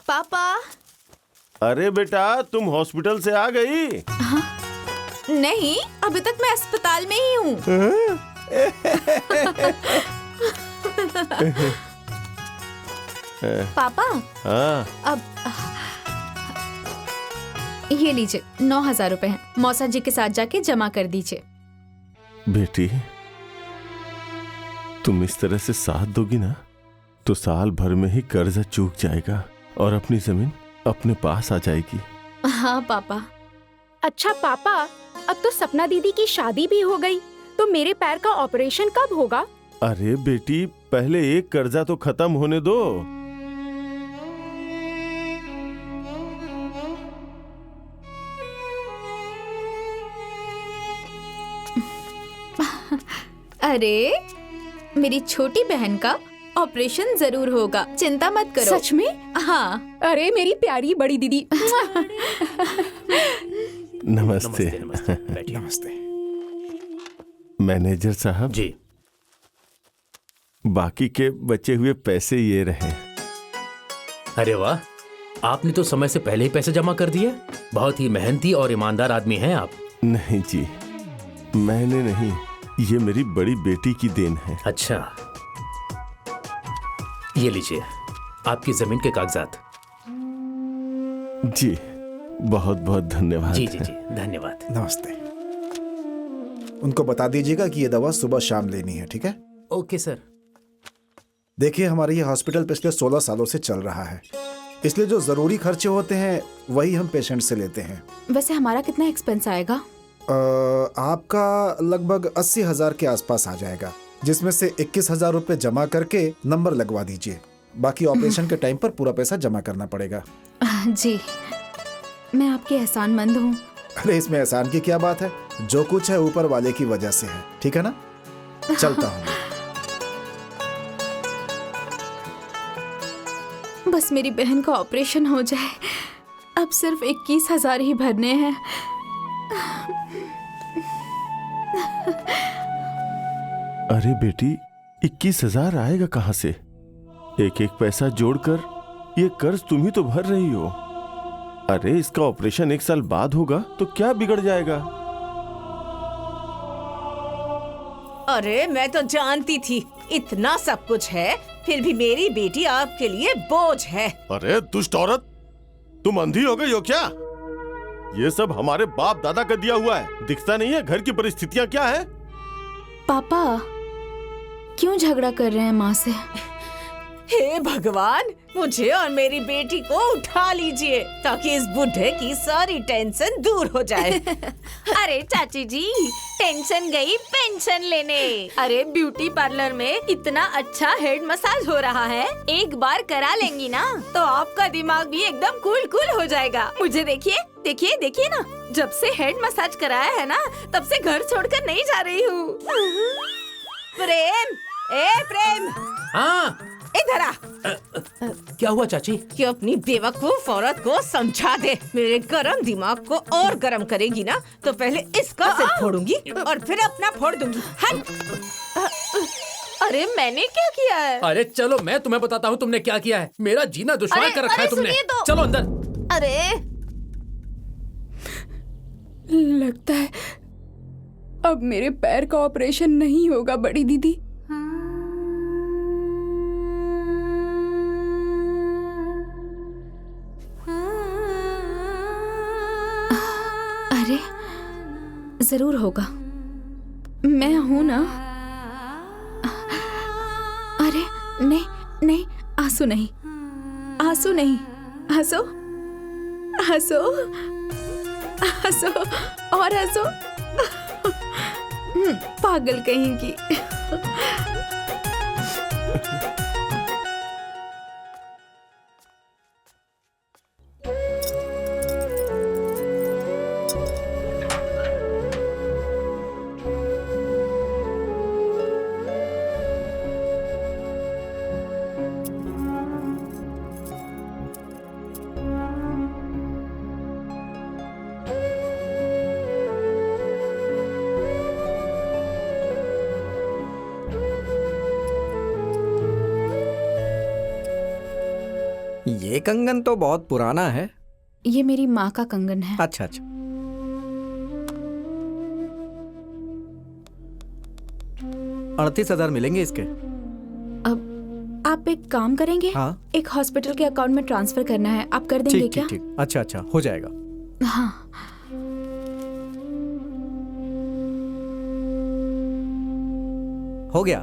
पापा। अरे बेटा, तुम हॉस्पिटल से आ गई? नहीं, अभी तक मैं अस्पताल में ही हूँ। पापा। हाँ। अब ये लीजिए 9,000 रुपए हैं, मौसा जी के साथ जाके जमा कर दीजिए। बेटी, तुम इस तरह से साथ दोगी ना तो साल भर में ही कर्जा चूक जाएगा और अपनी जमीन अपने पास आ जाएगी। हाँ पापा। अच्छा पापा, अब तो सपना दीदी की शादी भी हो गई, तो मेरे पैर का ऑपरेशन कब होगा? अरे बेटी, पहले एक कर्जा तो खत्म होने दो। अरे, मेरी छोटी बहन का ऑपरेशन जरूर होगा, चिंता मत करो। सच में? हाँ। अरे मेरी प्यारी बड़ी दीदी। नमस्ते। नमस्ते। मैनेजर साहब जी, बाकी के बचे हुए पैसे ये रहे। अरे वाह, आपने तो समय से पहले ही पैसे जमा कर दिए। बहुत ही मेहनती और ईमानदार आदमी हैं आप। नहीं जी, मैंने नहीं, ये मेरी बड़ी बेटी की देन है। अच्छा, ये लीजिए आपकी जमीन के कागजात। जी, बहुत बहुत धन्यवाद। जी जी जी, धन्यवाद। नमस्ते। उनको बता दीजिएगा कि ये दवा सुबह शाम लेनी है, ठीक है? Okay sir. देखिए, हमारा ये हॉस्पिटल पिछले 16 सालों से चल रहा है, इसलिए जो जरूरी खर्चे होते हैं वही हम पेशेंट से लेते हैं। वैसे हमारा कितना एक्सपेंस आएगा? आपका लगभग 80,000 के आसपास आ जाएगा, जिसमें से 21,000 रुपए जमा करके नंबर लगवा दीजिए। बाकी ऑपरेशन के टाइम पर पूरा पैसा जमा करना पड़ेगा। जी, मैं आपकी एहसानमंद हूँ। अरे इसमें एहसान की क्या बात है, जो कुछ है ऊपर वाले की वजह से है, ठीक है ना? चलता हूँ। बस मेरी बहन का ऑपरेशन हो जाए, अब सिर्फ 21,000 ही भरने हैं। अरे बेटी, 21,000 आएगा कहाँ से? एक एक पैसा जोड़कर ये कर्ज तुम ही तो भर रही हो। अरे इसका ऑपरेशन 1 साल बाद होगा तो क्या बिगड़ जाएगा? अरे मैं तो जानती थी इतना सब कुछ है, फिर भी मेरी बेटी आपके लिए बोझ है। अरे दुष्ट औरत, तुम अंधी हो गई हो क्या? ये सब हमारे बाप दादा का दिया हुआ है, दिखता नहीं है घर की परिस्थितियाँ क्या है? पापा क्यों झगड़ा कर रहे हैं माँ से? हे भगवान, मुझे और मेरी बेटी को उठा लीजिए ताकि इस बुढ़े की सारी टेंशन दूर हो जाए। अरे चाची जी, टेंशन गई पेंशन लेने। अरे ब्यूटी पार्लर में इतना अच्छा हेड मसाज हो रहा है, एक बार करा लेंगी ना तो आपका दिमाग भी एकदम कूल कूल हो जाएगा। मुझे देखिए देखिए देखिए ना, जब से हेड मसाज कराया है ना तब से घर छोड़कर नहीं जा रही हूँ। प्रेम, ए प्रेम, हाँ, इधर आ। क्या हुआ चाची? कि अपनी बेवकूफ औरत को समझा दे। मेरे गरम दिमाग को और गरम करेगी ना तो पहले इसका सिर फोड़ूंगी और फिर अपना फोड़ दूंगी। हट। अरे मैंने क्या किया है? अरे चलो मैं तुम्हें बताता हूँ तुमने क्या किया है। मेरा जीना दुश्वार कर रखा है तुमने। सुनिए तो। चलो अंदर। अरे लगता है अब मेरे पैर का ऑपरेशन नहीं होगा बड़ी दीदी। अरे जरूर होगा, मैं हूं ना। अरे नहीं नहीं, आंसू नहीं, आंसू नहीं, हंसो हंसो हंसो और हंसो। पागल कहीं की। ये कंगन तो बहुत पुराना है। ये मेरी माँ का कंगन है। अच्छा अच्छा। 38,000 मिलेंगे इसके। अब आप एक काम करेंगे? हाँ। एक हॉस्पिटल के अकाउंट में ट्रांसफर करना है, आप कर देंगे ठीक क्या? ठीक ठीक। अच्छा अच्छा, हो जाएगा। हाँ। हो गया।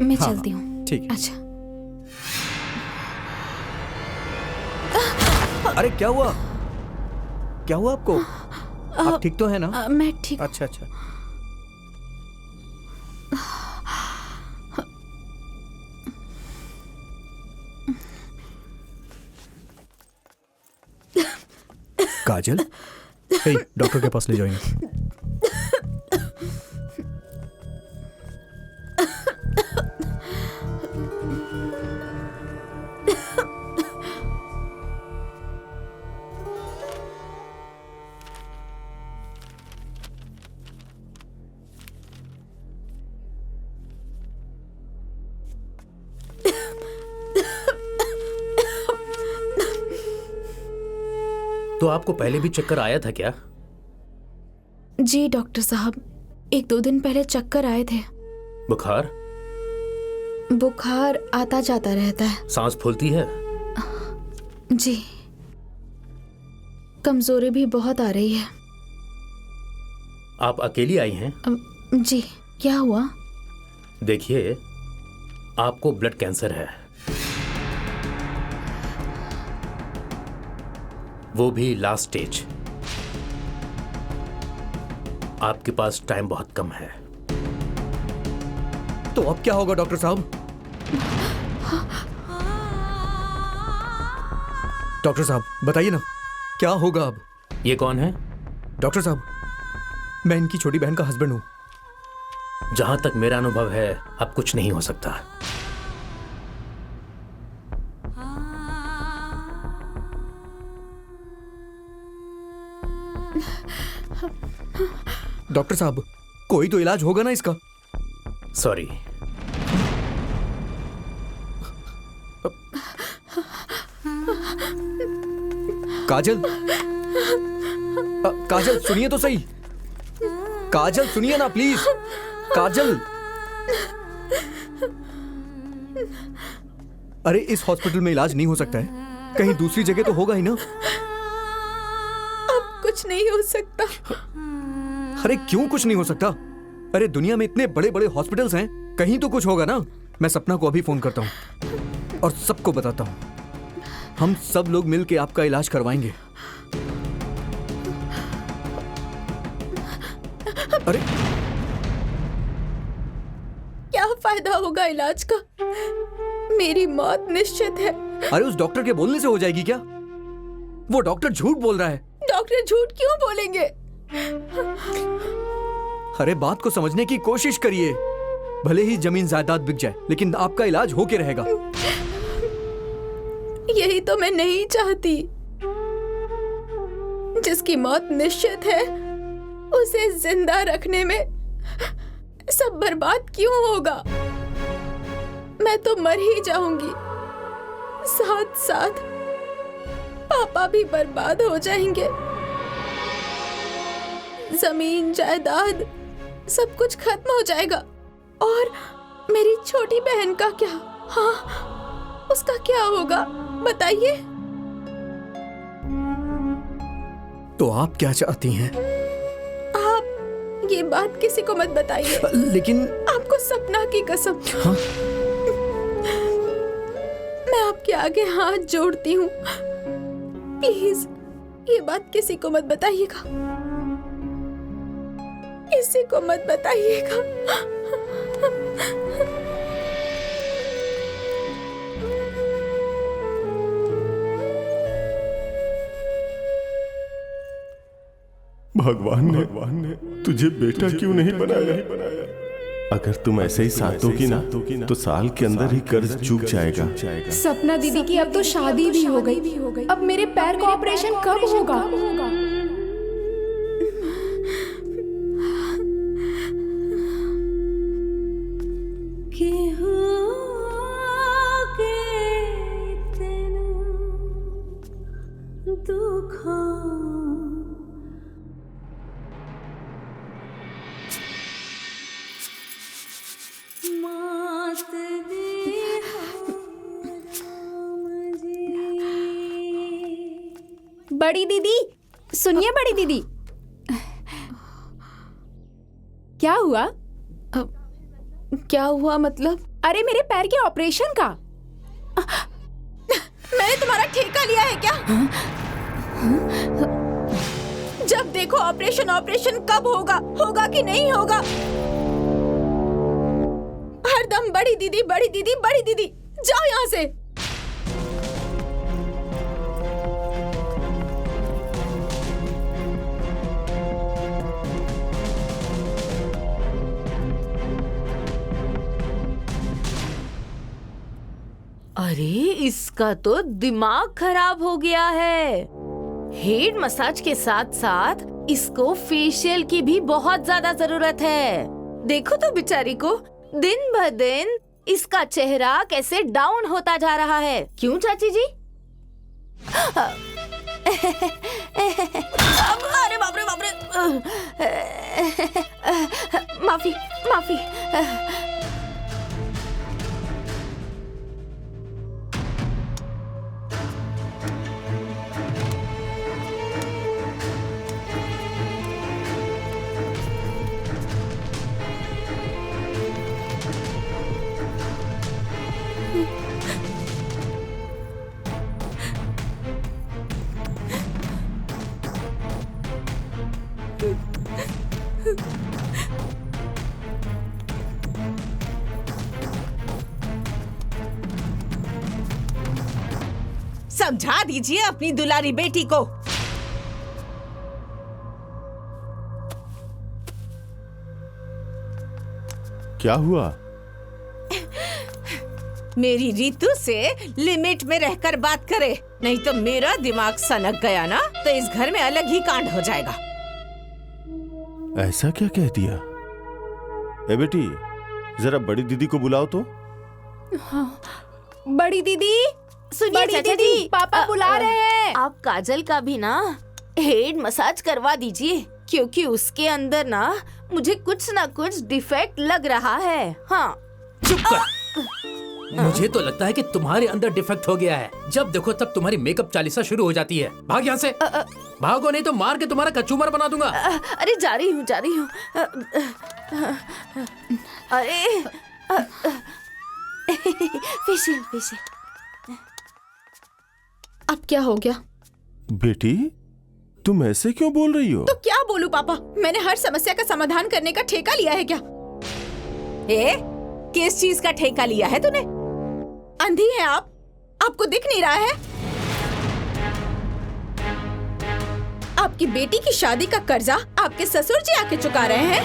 मैं हाँ, चलती हूँ। ठीक है। अच्छा। अरे क्या हुआ? क्या हुआ आपको? आप ठीक तो है ना? मैं ठीक। अच्छा अच्छा। काजल, हे, डॉक्टर के पास ले जाओ इन्हें। तो आपको पहले भी चक्कर आया था क्या? जी डॉक्टर साहब, 1-2 दिन पहले चक्कर आए थे। बुखार? बुखार आता जाता रहता है। सांस फूलती है? जी। कमजोरी भी बहुत आ रही है। आप अकेली आई हैं? जी, क्या हुआ? देखिए, आपको ब्लड कैंसर है, वो भी लास्ट स्टेज। आपके पास टाइम बहुत कम है। तो अब क्या होगा डॉक्टर साहब? डॉक्टर साहब बताइए ना, क्या होगा अब? ये कौन है? डॉक्टर साहब, मैं इनकी छोटी बहन का हस्बैंड हूं। जहां तक मेरा अनुभव है, अब कुछ नहीं हो सकता। डॉक्टर साहब, कोई तो इलाज होगा ना इसका? सॉरी। काजल, काजल सुनिए तो सही। काजल सुनिए ना प्लीज। काजल, अरे इस हॉस्पिटल में इलाज नहीं हो सकता है, कहीं दूसरी जगह तो होगा ही ना। अब कुछ नहीं हो सकता। अरे क्यों कुछ नहीं हो सकता? अरे दुनिया में इतने बड़े बड़े हॉस्पिटल्स हैं, कहीं तो कुछ होगा ना। मैं सपना को अभी फोन करता हूँ और सबको बताता हूँ। हम सब लोग मिलके आपका इलाज करवाएंगे। अरे क्या फायदा होगा इलाज का? मेरी मौत निश्चित है। अरे उस डॉक्टर के बोलने से हो जाएगी क्या? वो डॉक्टर झूठ बोल रहा है। डॉक्टर झूठ क्यों बोलेंगे? अरे बात को समझने की कोशिश करिए। भले ही जमीन जायदाद बिक जाए, लेकिन आपका इलाज होके रहेगा। यही तो मैं नहीं चाहती। जिसकी मौत निश्चित है, उसे जिंदा रखने में सब बर्बाद क्यों होगा? मैं तो मर ही जाऊंगी, साथ साथ पापा भी बर्बाद हो जाएंगे। जमीन जायदाद सब कुछ खत्म हो जाएगा। और मेरी छोटी बहन का क्या? हाँ, उसका क्या होगा बताइए। तो आप क्या चाहती हैं? आप ये बात किसी को मत बताइए। लेकिन आपको सपना की कसम। हाँ? मैं आपके आगे हाथ जोड़ती हूँ, प्लीज ये बात किसी को मत बताइएगा। किसी को मत बताइएगा। भगवान ने तुझे बेटा क्यों नहीं बनाया? अगर तुम ऐसे ही साथ दोगी ना तो साल के अंदर ही कर्ज चूक जाएगा। सपना दीदी की अब तो शादी भी हो गई। अब मेरे पैर का ऑपरेशन कब होगा? कि हो बड़ी दीदी सुनिए, बड़ी दीदी। क्या हुआ? क्या हुआ मतलब? अरे मेरे पैर के ऑपरेशन का। मैंने तुम्हारा ठेका लिया है क्या? जब देखो ऑपरेशन ऑपरेशन, कब होगा? होगा कि नहीं होगा? हरदम बड़ी दीदी बड़ी दीदी बड़ी दीदी। जाओ यहाँ से। अरे इसका तो दिमाग खराब हो गया है। हेड मसाज के साथ साथ इसको फेशियल की भी बहुत ज्यादा जरूरत है। देखो तो बेचारी को दिन ब दिन इसका चेहरा कैसे डाउन होता जा रहा है। क्यों चाची जी? अरे बाप रे बाप रे। माफी माफी। समझा दीजिए अपनी दुलारी बेटी को। क्या हुआ? मेरी रीतू से लिमिट में रहकर बात करे, नहीं तो मेरा दिमाग सनक गया ना तो इस घर में अलग ही कांड हो जाएगा। ऐसा क्या कह दिया? ए बेटी, जरा बड़ी दीदी को बुलाओ तो। बड़ी दीदी सुनिए बड़ी चाचा दीदी, जी, पापा बुला रहे हैं। आप काजल का भी ना हेड मसाज करवा दीजिए, क्योंकि उसके अंदर ना मुझे कुछ ना कुछ डिफेक्ट लग रहा है। हाँ। चुप कर। मुझे तो लगता है कि तुम्हारे अंदर डिफेक्ट हो गया है। जब देखो तब तुम्हारी मेकअप चालीसा शुरू हो जाती है। भाग यहाँ से। भागो नहीं तो मार के तुम्हारा कचूमर बना दूंगा। अरे जा रही हूँ अरे फेशियल फेशियल। अब क्या हो गया? बेटी, तुम ऐसे क्यों बोल रही हो? तो क्या बोलूं पापा? मैंने हर समस्या का समाधान करने का ठेका लिया है क्या? किस चीज का ठेका लिया है तूने? अंधी है आप? आपको दिख नहीं रहा है? आपकी बेटी की शादी का कर्जा आपके ससुर जी आके चुका रहे हैं।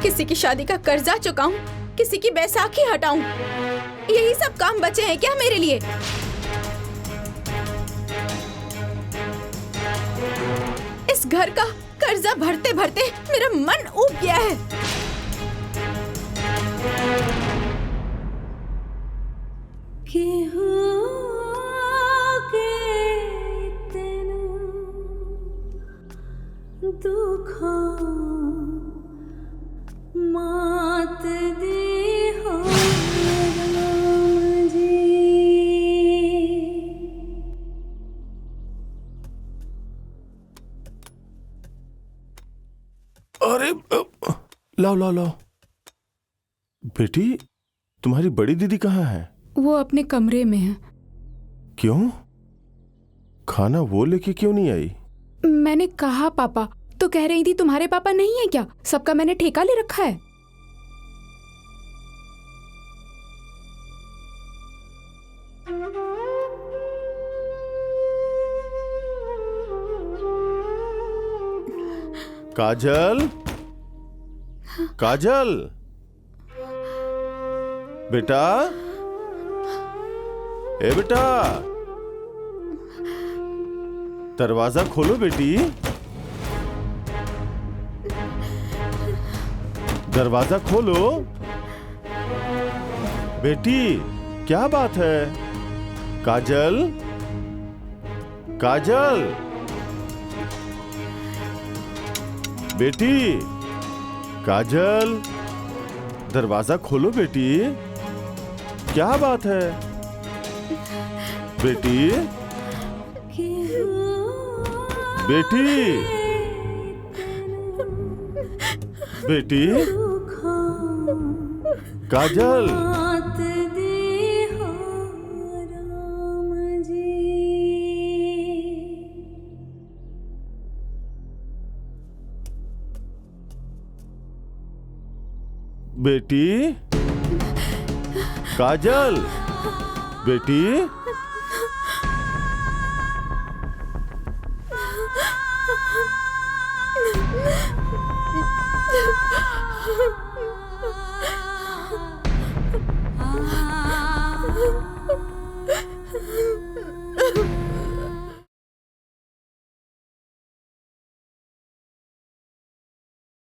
किसी की शादी का कर्जा चुकाऊं, किसी की बैसाखी हटाऊं, यही सब काम बचे हैं क्या मेरे लिए? इस घर का कर्जा भरते भरते मेरा मन ऊब गया है। मात दी हो अरे लाओ लाओ लाओ। बेटी, तुम्हारी बड़ी दीदी कहाँ है? वो अपने कमरे में है। क्यों? खाना वो लेके क्यों नहीं आई? मैंने कहा पापा, तो कह रही थी तुम्हारे पापा नहीं है क्या? सबका मैंने ठेका ले रखा है। काजल, काजल, बेटा, ए बेटा, दरवाजा खोलो बेटी, दरवाजा खोलो। बेटी, क्या बात है? काजल, काजल, बेटी, काजल, दरवाजा खोलो बेटी। क्या बात है? बेटी, बेटी, बेटी, काजल, बेटी, काजल, बेटी,